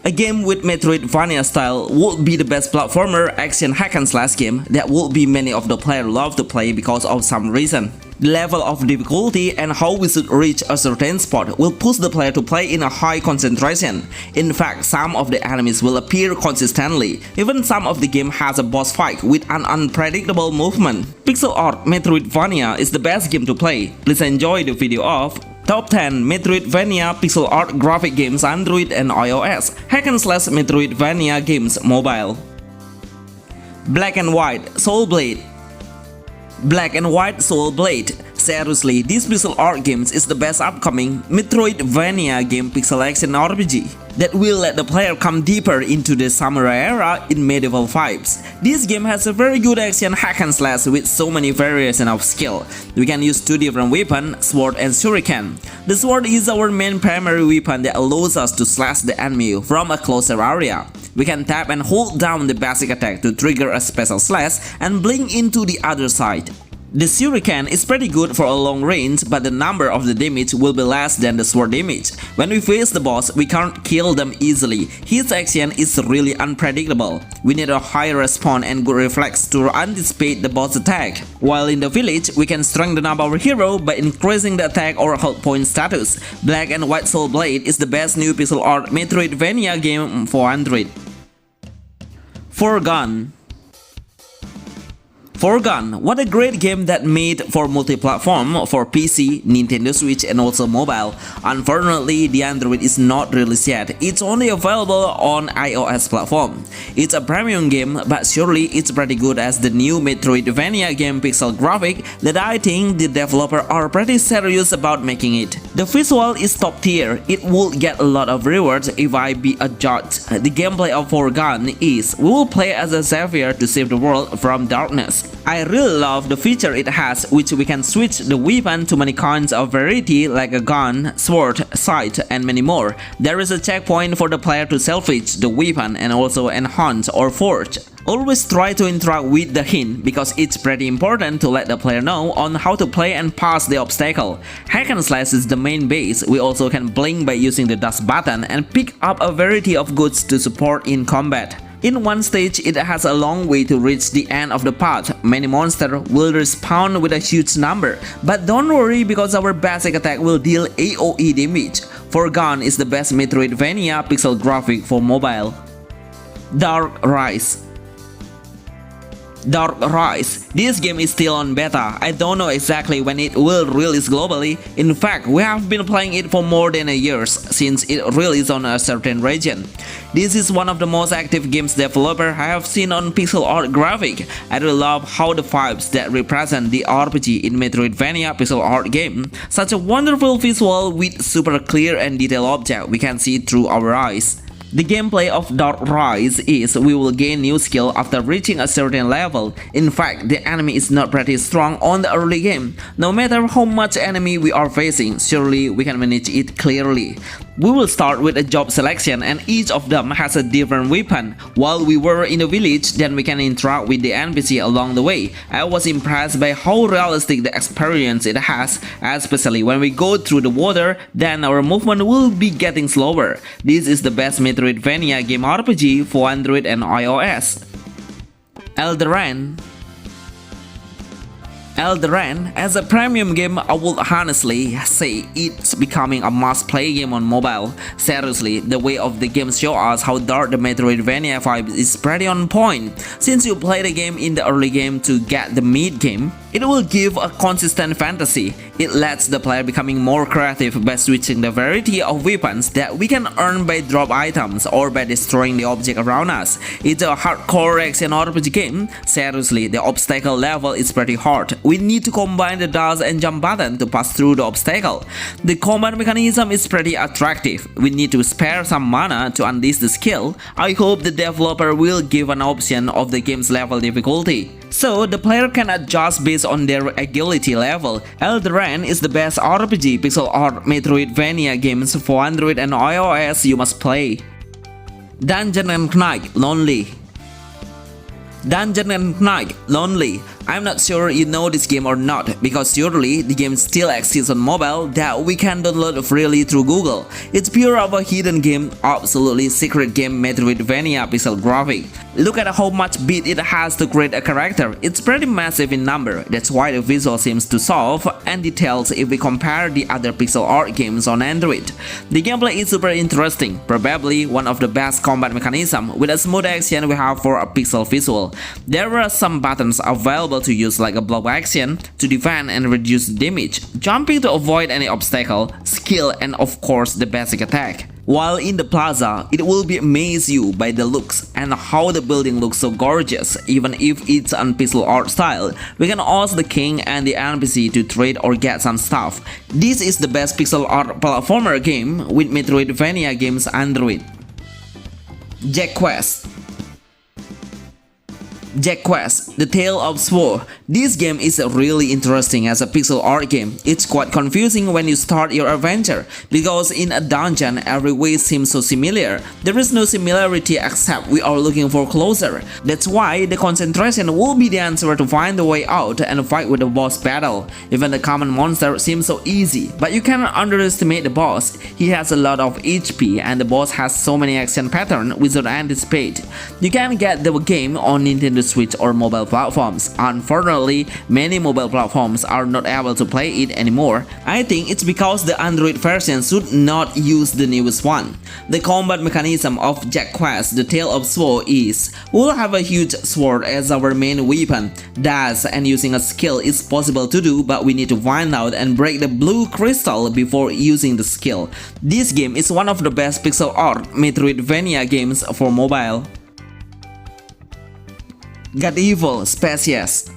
A game with Metroidvania style would be the best platformer action hack and slash game that would be many of the players love to play because of some reason. The level of difficulty and how we should reach a certain spot will push the player to play in a high concentration. In fact, some of the enemies will appear consistently. Even some of the game has a boss fight with an unpredictable movement. Pixel art Metroidvania is the best game to play. Please enjoy the video of Top 10 Metroidvania Pixel Art Graphic Games Android and iOS Hack and Slash Metroidvania Games Mobile. Black and White Soul Blade. Black and White Soul Blade. Seriously, this pixel art game is the best upcoming Metroidvania game pixel action RPG that will let the player come deeper into the samurai era in medieval vibes. This game has a very good action hack and slash with so many variations of skill. We can use two different weapons, sword and shuriken. The sword is our main primary weapon that allows us to slash the enemy from a closer area. We can tap and hold down the basic attack to trigger a special slash and blink into the other side. The shuriken is pretty good for a long range, but the number of the damage will be less than the sword damage. When we face the boss, we can't kill them easily. His action is really unpredictable. We need a high respawn and good reflex to anticipate the boss attack. While in the village, we can strengthen up our hero by increasing the attack or health point status. Black and White Soul Blade is the best new pixel art Metroidvania game for Android. Forgone. Forgone, what a great game that made for multi-platform for PC, Nintendo Switch and also mobile. Unfortunately, the Android is not released yet. It's only available on iOS platform. It's a premium game, but surely it's pretty good as the new Metroidvania game pixel graphic that I think the developer are pretty serious about making it. The visual is top tier. It will get a lot of rewards if I be a judge. The gameplay of Forgone is we will play as a savior to save the world from darkness. I really love the feature it has, which we can switch the weapon to many kinds of variety like a gun, sword, sight, and many more. There is a checkpoint for the player to salvage the weapon and also enhance or forge. Always try to interact with the hint because it's pretty important to let the player know on how to play and pass the obstacle. Hack and slash is the main base. We also can blink by using the dash button and pick up a variety of goods to support in combat. In one stage, it has a long way to reach the end of the path. Many monsters will respawn with a huge number, but don't worry because our basic attack will deal AoE damage. Forgone is the best Metroidvania pixel graphic for mobile. Darkrise. Darkrise. This game is still on beta. I don't know exactly when it will release globally. In fact, we have been playing it for more than a year since it released on a certain region. This is one of the most active games developers I have seen on pixel art graphic. I really love how the vibes that represent the RPG in Metroidvania pixel art game. Such a wonderful visual with super clear and detailed objects we can see through our eyes. The gameplay of Darkrise is we will gain new skill after reaching a certain level. In fact, the enemy is not pretty strong on the early game. No matter how much enemy we are facing, surely we can manage it clearly. We will start with a job selection and each of them has a different weapon. While we were in the village, then we can interact with the NPC along the way. I was impressed by how realistic the experience it has, especially when we go through the water, then our movement will be getting slower. This is the best Metroidvania game RPG for Android and iOS. Elderen. Elderen, as a premium game, I would honestly say it's becoming a must-play game on mobile. Seriously, the way of the game shows us how dark the Metroidvania vibe is pretty on point. Since you play the game in the early game to get the mid-game, it will give a consistent fantasy. It lets the player becoming more creative by switching the variety of weapons that we can earn by drop items or by destroying the object around us. It's a hardcore action RPG game. Seriously, the obstacle level is pretty hard. We need to combine the dash and jump button to pass through the obstacle. The combat mechanism is pretty attractive. We need to spare some mana to unleash the skill. I hope the developer will give an option of the game's level difficulty, so the player can adjust based on their agility level. Elderen is the best RPG pixel art Metroidvania games for Android and iOS you must play. Dungeon and Knik Lonely. Dungeon and Knik Lonely. I'm not sure you know this game or not, because surely the game still exists on mobile that we can download freely through Google. It's pure of a hidden game, absolutely secret game Metroidvania pixel graphic. Look at how much bit it has to create a character. It's pretty massive in number, that's why the visual seems to soft and details if we compare the other pixel art games on Android. The gameplay is super interesting, probably one of the best combat mechanism with a smooth action we have for a pixel visual. There are some buttons available to use like a block action to defend and reduce damage, jumping to avoid any obstacle, skill, and of course the basic attack. While in the plaza, it will be amaze you by the looks and how the building looks so gorgeous. Even if it's on pixel art style, we can ask the king and the NPC to trade or get some stuff. This is the best pixel art platformer game with Metroidvania Games Android. Jack Quest, The Tale of Sword. This game is really interesting as a pixel art game. It's quite confusing when you start your adventure, because in a dungeon every way seems so similar. There is no similarity except we are looking for closer. That's why the concentration will be the answer to find the way out and fight with the boss battle. Even the common monster seems so easy, but you cannot underestimate the boss. He has a lot of HP and the boss has so many action patterns we should anticipate. You can get the game on Nintendo Switch or mobile platforms. Unfortunately, many mobile platforms are not able to play it anymore. I think it's because the Android version should not use the newest one. The combat mechanism of Jack Quest, The Tale of Sword is, we'll have a huge sword as our main weapon. Dash and using a skill is possible to do, but we need to find out and break the blue crystal before using the skill. This game is one of the best pixel art Metroidvania games for mobile. God Evil Species.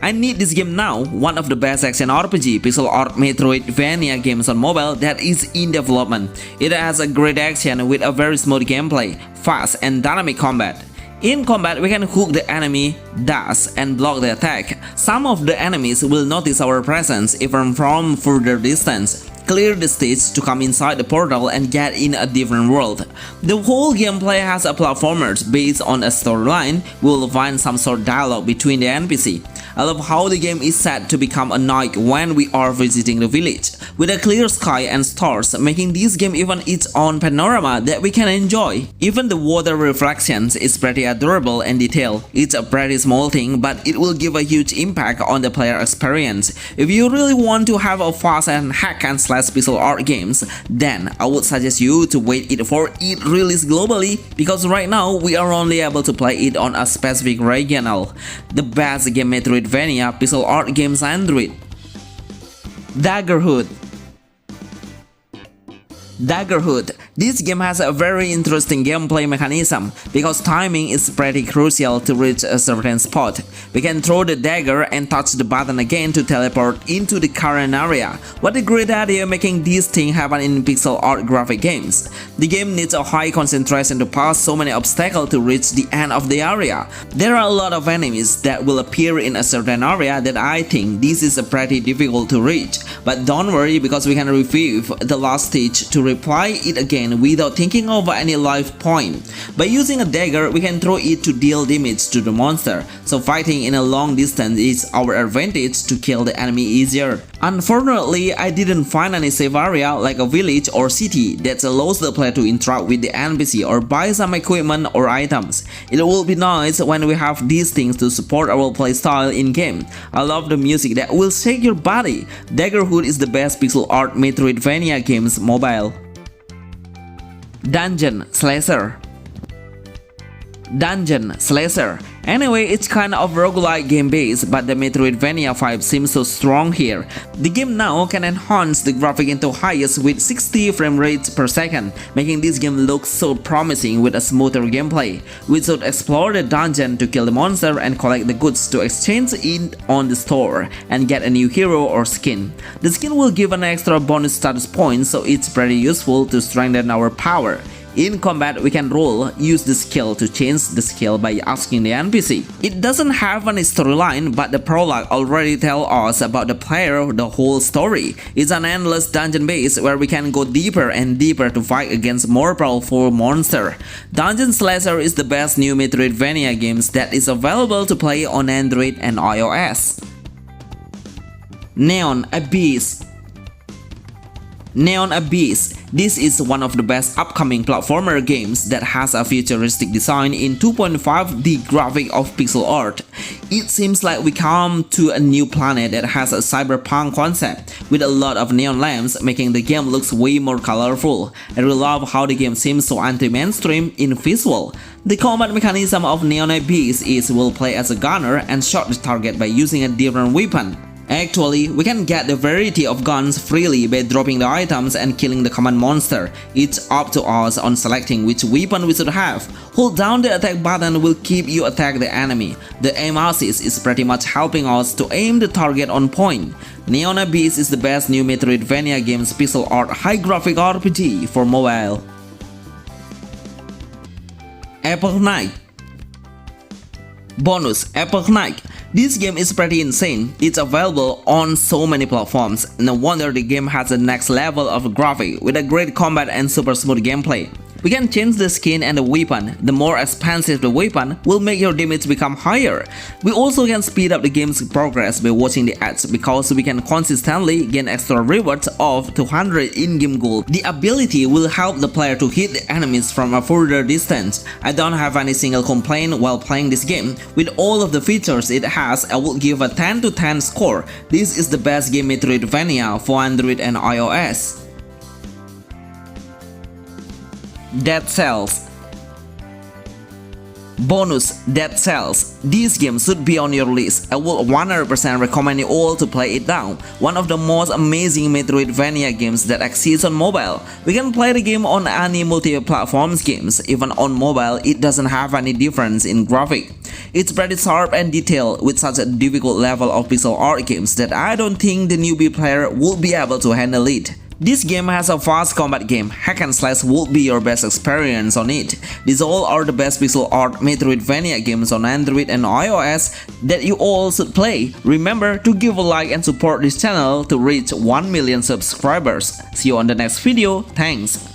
I need this game now, one of the best action RPG pixel art Metroidvania games on mobile that is in development. It has a great action with a very smooth gameplay, fast and dynamic combat. In combat, we can hook the enemy, dash, and block the attack. Some of the enemies will notice our presence even from further distance. Clear the stage to come inside the portal and get in a different world. The whole gameplay has a platformers based on a storyline. We will find some sort of dialogue between the NPC. I love how the game is set to become a night when we are visiting the village, with a clear sky and stars, making this game even its own panorama that we can enjoy. Even the water reflections is pretty adorable and detailed. It's a pretty small thing, but it will give a huge impact on the player experience. If you really want to have a fast and hack and slash pixel art games, then I would suggest you to wait it for it release globally, because right now we are only able to play it on a specific regional. The best game Metroidvania pixel art games Android. Dagger Hood. This game has a very interesting gameplay mechanism, because timing is pretty crucial to reach a certain spot. We can throw the dagger and touch the button again to teleport into the current area. What a great idea making this thing happen in pixel art graphic games. The game needs a high concentration to pass so many obstacles to reach the end of the area. There are a lot of enemies that will appear in a certain area that I think this is pretty difficult to reach. But don't worry, because we can revive the last stage to reply it again without thinking of any life point. By using a dagger, we can throw it to deal damage to the monster, so fighting in a long distance is our advantage to kill the enemy easier. Unfortunately, I didn't find any safe area like a village or city that allows the player to interact with the NPC or buy some equipment or items. It will be nice when we have these things to support our playstyle in-game. I love the music that will shake your body. Dagger Hood is the best pixel art Metroidvania games mobile. Dungeon Slasher. Anyway, it's kind of roguelike game base, but the Metroidvania vibe seems so strong here. The game now can enhance the graphic into highest with 60 frame rates per second, making this game look so promising with a smoother gameplay. We should explore the dungeon to kill the monster and collect the goods to exchange it on the store and get a new hero or skin. The skin will give an extra bonus status point, so it's pretty useful to strengthen our power. In combat, we can roll, use the skill to change the skill by asking the NPC. It doesn't have any storyline, but the prologue already tells us about the player the whole story. It's an endless dungeon base where we can go deeper and deeper to fight against more powerful monsters. Dungeon Slasher is the best new Metroidvania games that is available to play on Android and iOS. Neon Abyss. Neon Abyss. This is one of the best upcoming platformer games that has a futuristic design in 2.5D graphic of pixel art. It seems like we come to a new planet that has a cyberpunk concept with a lot of neon lamps, making the game looks way more colorful. I really love how the game seems so anti-mainstream in visual. The combat mechanism of Neon Abyss is we'll play as a gunner and shot the target by using a different weapon. Actually, we can get the variety of guns freely by dropping the items and killing the common monster. It's up to us on selecting which weapon we should have. Hold down the attack button will keep you attack the enemy. The aim assist is pretty much helping us to aim the target on point. Neon Abyss is the best new Metroidvania games pixel art high graphic RPG for mobile. Apple Knik. Bonus Apple Knik. This game is pretty insane. It's available on so many platforms. No wonder the game has the next level of graphic with a great combat and super smooth gameplay. We can change the skin and the weapon. The more expensive the weapon will make your damage become higher. We also can speed up the game's progress by watching the ads because we can consistently gain extra rewards of 200 in-game gold. The ability will help the player to hit the enemies from a further distance. I don't have any single complaint while playing this game. With all of the features it has, I would give a 10 to 10 score. This is the best game Metroidvania for Android and iOS. DeCells. Bonus DeCells. This game should be on your list. I will 100% recommend you all to play it down. One of the most amazing Metroidvania games that exists on mobile. We can play the game on any multi-platform games. Even on mobile, it doesn't have any difference in graphic. It's pretty sharp and detailed with such a difficult level of pixel art games that I don't think the newbie player will be able to handle it. This game has a fast combat game. Hack and slash would be your best experience on it. These all are the best pixel art Metroidvania games on Android and iOS that you all should play. Remember to give a like and support this channel to reach 1 million subscribers. See you on the next video. Thanks.